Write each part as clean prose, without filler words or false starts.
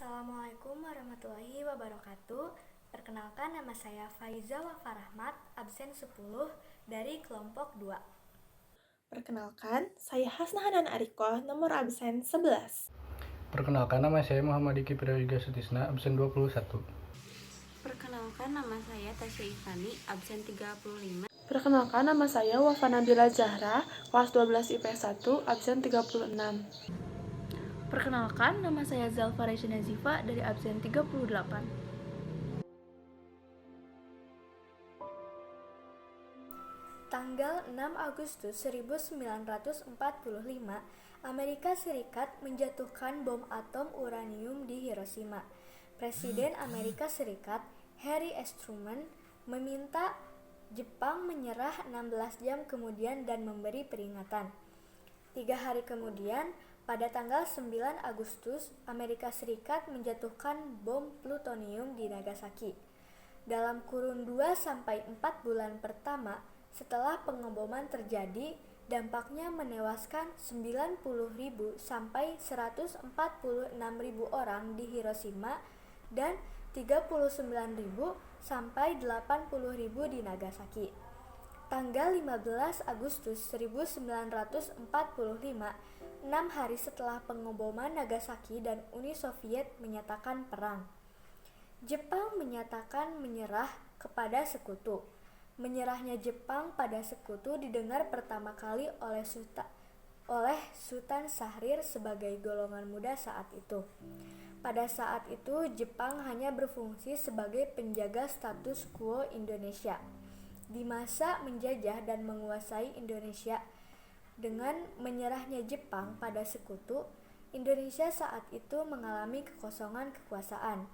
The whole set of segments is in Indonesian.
Assalamualaikum warahmatullahi wabarakatuh. Perkenalkan, nama saya Faiza Wafa Rahmat, absen 10 dari kelompok 2. Perkenalkan, saya Hasna Hanan Ariko, nomor absen 11. Perkenalkan, nama saya Muhammad Diki Prayoga Sutisna, absen 21. Perkenalkan, nama saya Tasya Ivani, absen 35. Perkenalkan, nama saya Wafa Nabila Zahra, kelas 12 IPS 1, absen 36. Perkenalkan, nama saya Zalfa Resya Nazifa dari absen 38. Tanggal 6 Agustus 1945, Amerika Serikat menjatuhkan bom atom uranium di Hiroshima. Presiden Amerika Serikat, Harry S. Truman, meminta Jepang menyerah 16 jam kemudian dan memberi peringatan. 3 hari kemudian, pada tanggal 9 Agustus, Amerika Serikat menjatuhkan bom plutonium di Nagasaki. Dalam kurun 2-4 bulan pertama setelah pengeboman terjadi, dampaknya menewaskan 90.000 sampai 146.000 orang di Hiroshima dan 39.000 sampai 80.000 di Nagasaki. Tanggal 15 Agustus 1945, 6 hari setelah pengeboman Nagasaki dan Uni Soviet menyatakan perang, Jepang menyatakan menyerah kepada sekutu. Menyerahnya Jepang pada sekutu didengar pertama kali oleh Sultan Syahrir sebagai golongan muda saat itu. Pada saat itu, Jepang hanya berfungsi sebagai penjaga status quo Indonesia. Di masa menjajah dan menguasai Indonesia, dengan menyerahnya Jepang pada sekutu, Indonesia saat itu mengalami kekosongan kekuasaan,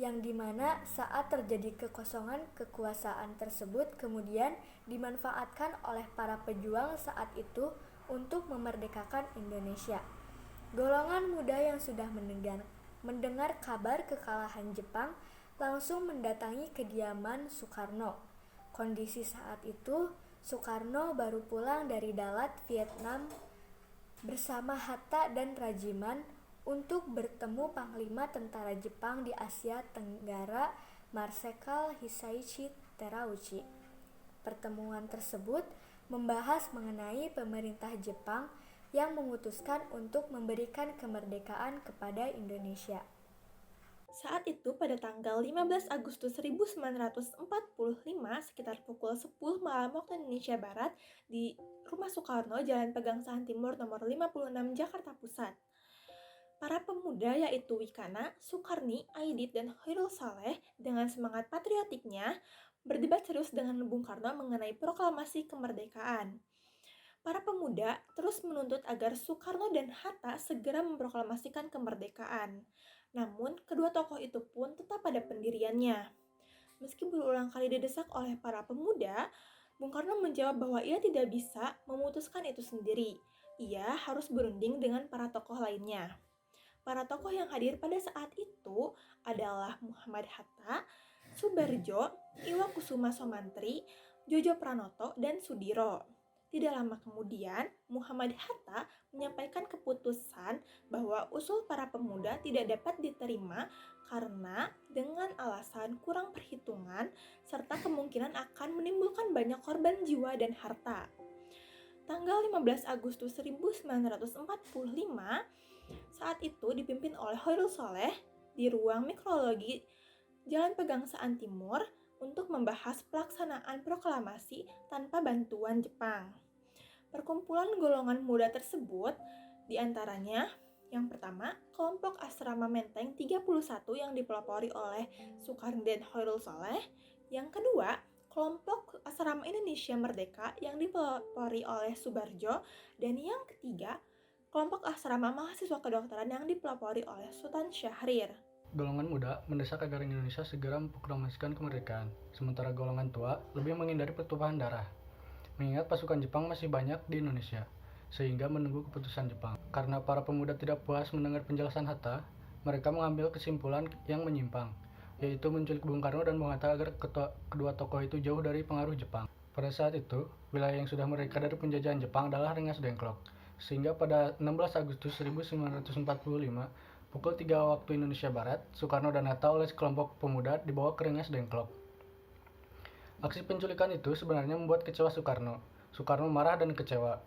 yang dimana saat terjadi kekosongan kekuasaan tersebut kemudian dimanfaatkan oleh para pejuang saat itu untuk memerdekakan Indonesia. Golongan muda yang sudah mendengar kabar kekalahan Jepang langsung mendatangi kediaman Soekarno. Kondisi saat itu, Soekarno baru pulang dari Dalat, Vietnam bersama Hatta dan Rajiman untuk bertemu Panglima Tentara Jepang di Asia Tenggara, Marsekal Hisaichi Terauchi. Pertemuan tersebut membahas mengenai pemerintah Jepang yang memutuskan untuk memberikan kemerdekaan kepada Indonesia. Saat itu pada tanggal 15 Agustus 1945 sekitar pukul 10 malam waktu Indonesia Barat di Rumah Soekarno, Jalan Pegangsaan Timur nomor 56 Jakarta Pusat. Para pemuda yaitu Wikana, Sukarni, Aidit, dan Khairul Saleh dengan semangat patriotiknya berdebat serius dengan Bung Karno mengenai proklamasi kemerdekaan. Para pemuda terus menuntut agar Soekarno dan Hatta segera memproklamasikan kemerdekaan. Namun, kedua tokoh itu pun tetap pada pendiriannya. Meski berulang kali didesak oleh para pemuda, Bung Karno menjawab bahwa ia tidak bisa memutuskan itu sendiri. Ia harus berunding dengan para tokoh lainnya. Para tokoh yang hadir pada saat itu adalah Muhammad Hatta, Subarjo, Iwakusuma Somantri, Jojo Pranoto, dan Sudiro. Tidak lama kemudian, Muhammad Hatta menyampaikan keputusan bahwa usul para pemuda tidak dapat diterima karena dengan alasan kurang perhitungan serta kemungkinan akan menimbulkan banyak korban jiwa dan harta. Tanggal 15 Agustus 1945, saat itu dipimpin oleh Khairul Saleh di ruang mikrologi Jalan Pegangsaan Timur untuk membahas pelaksanaan proklamasi tanpa bantuan Jepang. Perkumpulan golongan muda tersebut diantaranya yang pertama, kelompok Asrama Menteng 31 yang dipelopori oleh Soekarno dan Khairul Saleh. Yang kedua, kelompok Asrama Indonesia Merdeka yang dipelopori oleh Subarjo. Dan yang ketiga, kelompok Asrama Mahasiswa Kedokteran yang dipelopori oleh Sultan Syahrir. Golongan muda mendesak agar Indonesia segera memproklamasikan kemerdekaan, sementara golongan tua lebih menghindari pertumpahan darah. Mengingat pasukan Jepang masih banyak di Indonesia, sehingga menunggu keputusan Jepang. Karena para pemuda tidak puas mendengar penjelasan Hatta, mereka mengambil kesimpulan yang menyimpang, yaitu menculik Bung Karno dan Bung Hatta agar kedua tokoh itu jauh dari pengaruh Jepang. Pada saat itu, wilayah yang sudah merdeka dari penjajahan Jepang adalah Rengas Dengklok, sehingga pada 16 Agustus 1945, Pukul 3 waktu Indonesia Barat, Soekarno dan Hatta oleh sekelompok pemuda dibawa ke Rengas Dengklok. Aksi penculikan itu sebenarnya membuat kecewa Soekarno. Soekarno marah dan kecewa.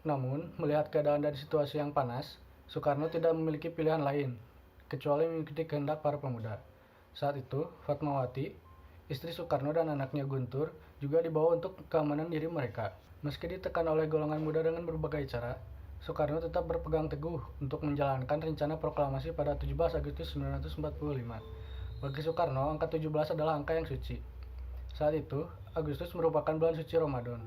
Namun, melihat keadaan dan situasi yang panas, Soekarno tidak memiliki pilihan lain, kecuali mengikuti kehendak para pemuda. Saat itu, Fatmawati, istri Soekarno dan anaknya Guntur, juga dibawa untuk keamanan diri mereka. Meski ditekan oleh golongan muda dengan berbagai cara, Soekarno tetap berpegang teguh untuk menjalankan rencana proklamasi pada 17 Agustus 1945. Bagi Soekarno, angka 17 adalah angka yang suci. Saat itu, Agustus merupakan bulan suci Ramadan.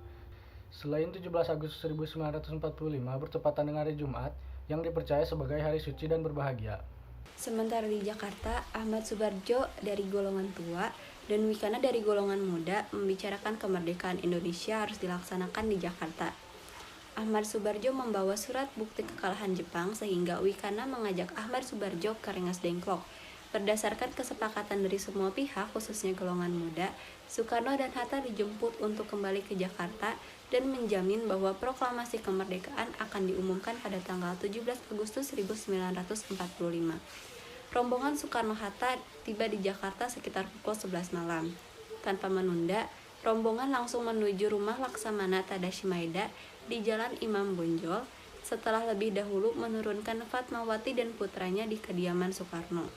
Selain 17 Agustus 1945 bertepatan dengan hari Jumat, yang dipercaya sebagai hari suci dan berbahagia. Sementara di Jakarta, Ahmad Subarjo dari golongan tua dan Wikana dari golongan muda membicarakan kemerdekaan Indonesia harus dilaksanakan di Jakarta. Ahmad Subarjo membawa surat bukti kekalahan Jepang sehingga Wikana mengajak Ahmad Subarjo ke Rengas Dengklok. Berdasarkan kesepakatan dari semua pihak, khususnya golongan muda, Soekarno dan Hatta dijemput untuk kembali ke Jakarta dan menjamin bahwa proklamasi kemerdekaan akan diumumkan pada tanggal 17 Agustus 1945. Rombongan Soekarno-Hatta tiba di Jakarta sekitar pukul 11 malam. Tanpa menunda, rombongan langsung menuju rumah Laksamana Tadashi Maeda di Jalan Imam Bonjol setelah lebih dahulu menurunkan Fatmawati dan putranya di kediaman Soekarno.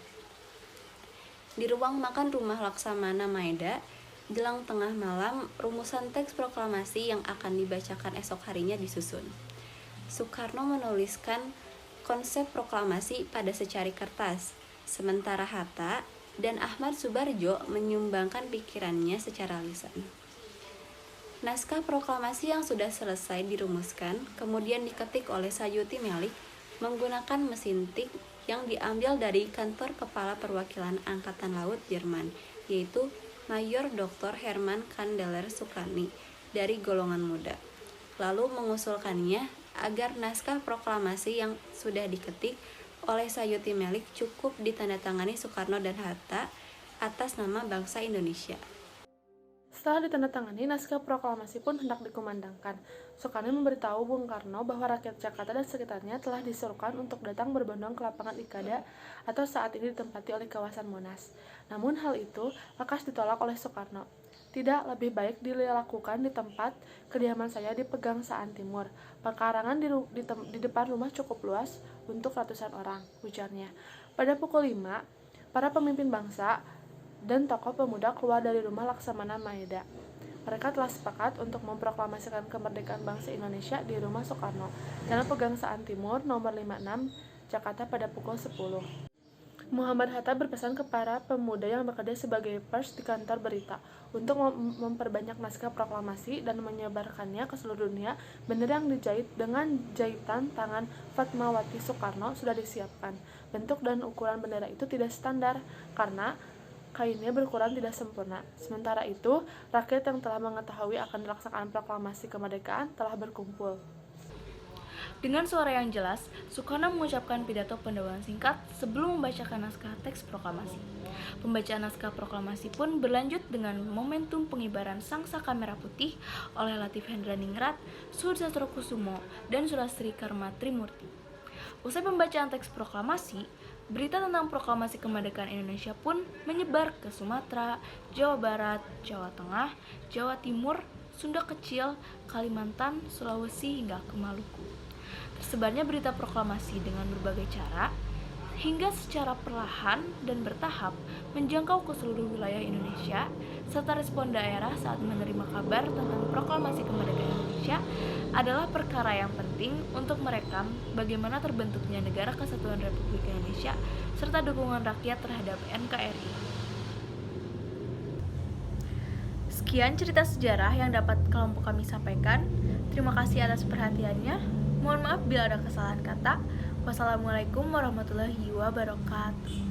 Di ruang makan rumah Laksamana Maeda, jelang tengah malam, rumusan teks proklamasi yang akan dibacakan esok harinya disusun. Soekarno menuliskan konsep proklamasi pada secari kertas, sementara Hatta dan Ahmad Subarjo menyumbangkan pikirannya secara lisan. Naskah proklamasi yang sudah selesai dirumuskan kemudian diketik oleh Sayuti Melik menggunakan mesin tik yang diambil dari kantor Kepala Perwakilan Angkatan Laut Jerman, yaitu Mayor Dr. Hermann Kandeler Sukarni dari golongan muda. Lalu mengusulkannya agar naskah proklamasi yang sudah diketik oleh Sayuti Melik cukup ditandatangani Soekarno dan Hatta atas nama bangsa Indonesia. Setelah ditandatangani, naskah proklamasi pun hendak dikumandangkan. Soekarno memberitahu Bung Karno bahwa rakyat Jakarta dan sekitarnya telah disuruhkan untuk datang berbondong ke lapangan Ikada atau saat ini ditempati oleh kawasan Monas. Namun hal itu lekas ditolak oleh Soekarno. Tidak, lebih baik dilakukan di tempat kediaman saya di Pegangsaan Timur. Pekarangan di depan rumah cukup luas untuk ratusan orang, ujarnya. Pada pukul 5, para pemimpin bangsa dan tokoh pemuda keluar dari rumah Laksamana Maeda. Mereka telah sepakat untuk memproklamasikan kemerdekaan bangsa Indonesia di rumah Soekarno, Jalan Pegangsaan Timur, nomor 56, Jakarta pada pukul 10. Muhammad Hatta berpesan kepada pemuda yang bekerja sebagai pers di kantor berita untuk memperbanyak naskah proklamasi dan menyebarkannya ke seluruh dunia. Bendera yang dijahit dengan jahitan tangan Fatmawati Soekarno sudah disiapkan. Bentuk dan ukuran bendera itu tidak standar karena kainnya berukuran tidak sempurna. Sementara itu, rakyat yang telah mengetahui akan dilaksanakan proklamasi kemerdekaan telah berkumpul. Dengan suara yang jelas, Soekarno mengucapkan pidato pendahuluan singkat sebelum membacakan naskah teks proklamasi. Pembacaan naskah proklamasi pun berlanjut dengan momentum pengibaran sangsaka merah putih oleh Latif Hendraningrat, Suharto Kusumo, dan Sulastri Karma Trimurti. Usai pembacaan teks proklamasi, berita tentang proklamasi kemerdekaan Indonesia pun menyebar ke Sumatera, Jawa Barat, Jawa Tengah, Jawa Timur, Sunda Kecil, Kalimantan, Sulawesi, hingga ke Maluku. Tersebarnya berita proklamasi dengan berbagai cara, hingga secara perlahan dan bertahap menjangkau ke seluruh wilayah Indonesia, serta respon daerah saat menerima kabar tentang proklamasi kemerdekaan Indonesia adalah perkara yang penting untuk merekam bagaimana terbentuknya Negara Kesatuan Republik Indonesia serta dukungan rakyat terhadap NKRI. Sekian cerita sejarah yang dapat kelompok kami sampaikan. Terima kasih atas perhatiannya. Mohon maaf bila ada kesalahan kata. Wassalamualaikum warahmatullahi wabarakatuh.